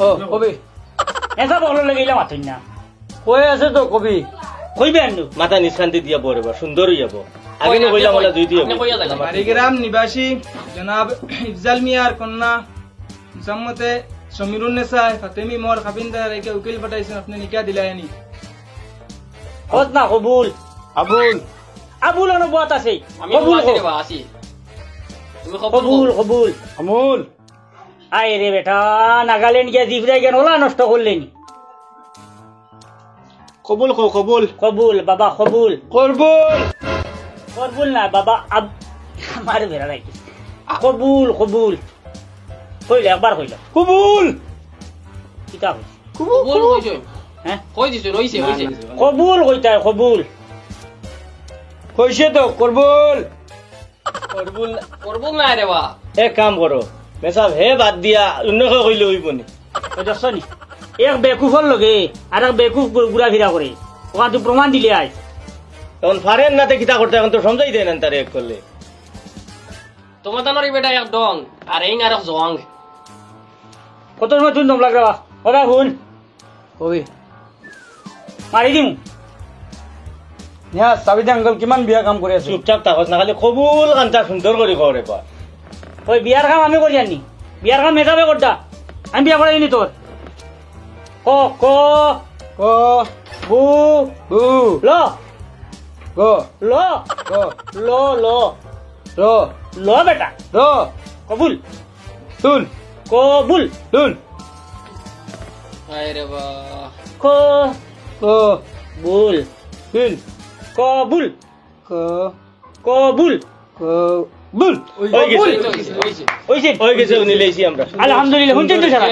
ও কবি এসা বলো লাগিলা মাথুন না কই আছে তো কবি কইবে আনু মাথা নিষ্কান্তি দিয়া পরে বা সুন্দর হই যাব আগে নে কইলা বলা দুই দিয়ে বাড়িগ্রাম নিবাসী জনাব ইফজাল মিয়ার কন্যা মুসাম্মতে সমীরুন্নেসা ফাতেমি মোর খাবিনদার একে উকিল পাঠাইছেন আপনি নিকাহ দিলায়নি কত না কবুল আবুল আবুল অনুবাদ আছে আমি কবুল কবুল দেবা আসি তুমি কবুল কবুল আমুল আয় রে বেটা নাগাল্যান্ড গিয়ে জিফরাই গেন ওলা নষ্ট করলেনি কবুল কবুল কবুল বাবা কবুল করবুল কবুল না বাবা আমার বেড়া রাখি কবুল কবুল কইলে একবার কইল কবুল কিতা হইছে কবুল কইছো হ্যাঁ কই দিছো হইছে হইছে কবুল কইতা কবুল কইছে তো করবুল কবুল কবুল না রে বা এক কাম করো মেসাব হে বাদ দিয়া অন্য কেউ কইলে হইব নি ওই দেখছনি এক বেকুফর লগে আর এক বেকুফ ঘুরা ফিরা করে ওখান তুই প্রমাণ দিলে আয় তখন ফারেন নাতে কিতা করতে এখন তো সমঝাই দেন না তারে এক করলে তোমার দানোর বেটা এক ডং আর এই আর এক জং কত সময় তুই দম লাগবা ওরা শুন কবি মারি দিম নিয়া সাবিদা আঙ্কল কিমান বিয়া কাম কৰি আছে চুপচাপ থাকস না খালি কবুল কান্তা সুন্দর করে করে পা ওই বিয়ার কাম আমি করি আনি বিয়ার কাম মেকাবে করতা আমি বিয়া করাই নি তোর ক ক ক বু বু ল গ ল গ ল ল র ল বেটা র কবুল তুল কবুল তুল আয় রে বা ক ক বুল তুল কবুল ক কবুল ক বুল হই গেছে হইছে হইছে হই গেছে উনি লেইছি আমরা আলহামদুলিল্লাহ শুনছেন তো সারা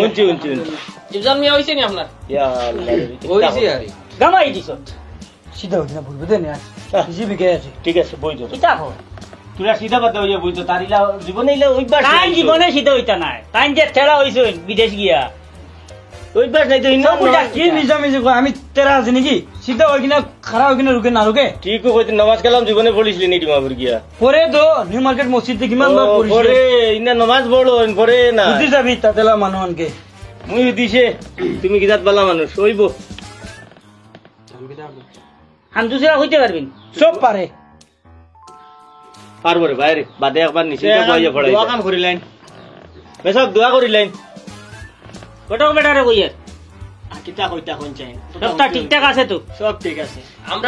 উনচি উনচি উনচি ইফজাল মিয়া হইছে নি আপনার ইয়া আল্লাহ হইছে আরে গামাই দিছ সিধা হই না বলবে দেন জি বিকে আছে ঠিক আছে বই দাও কিতা হো তুরা সিধা বাদ হইয়া বই তো তারিলা জীবনে ইলা অভ্যাস তাই জীবনে শীতে হইতা নাই তাই যে ঠেলা হইছে বিদেশ গিয়া অভ্যাস নাই তো ইন্না কি মিজামিজি কয় আমি তেরা আছে নাকি সিধা হই কিনা খাড়া হই কিনা রুকে না রুকে ঠিক কইতে নামাজ কালাম জীবনে পড়িছিলি নি ডিমাপুর গিয়া পরে তো নিউ মার্কেট মসজিদে কিমান বার পড়িছে পরে ইন্না নামাজ পড়ো পরে না বুঝি যাবি তাতেলা মানুষকে মুই দিছে তুমি কিজাত বালা মানুষ হইব হামদুসরা হইতে পারবেন সব পারে পারবো রে বাইরে বাদে একবার নিচে বইয়া পড়াই দোয়া কাম করিলেন মেসব দোয়া করিলেন কত বেটারে কইয়া কিতা কইতা কোন চাই সবটা ঠিকঠাক আছে তো সব ঠিক আছে আমরা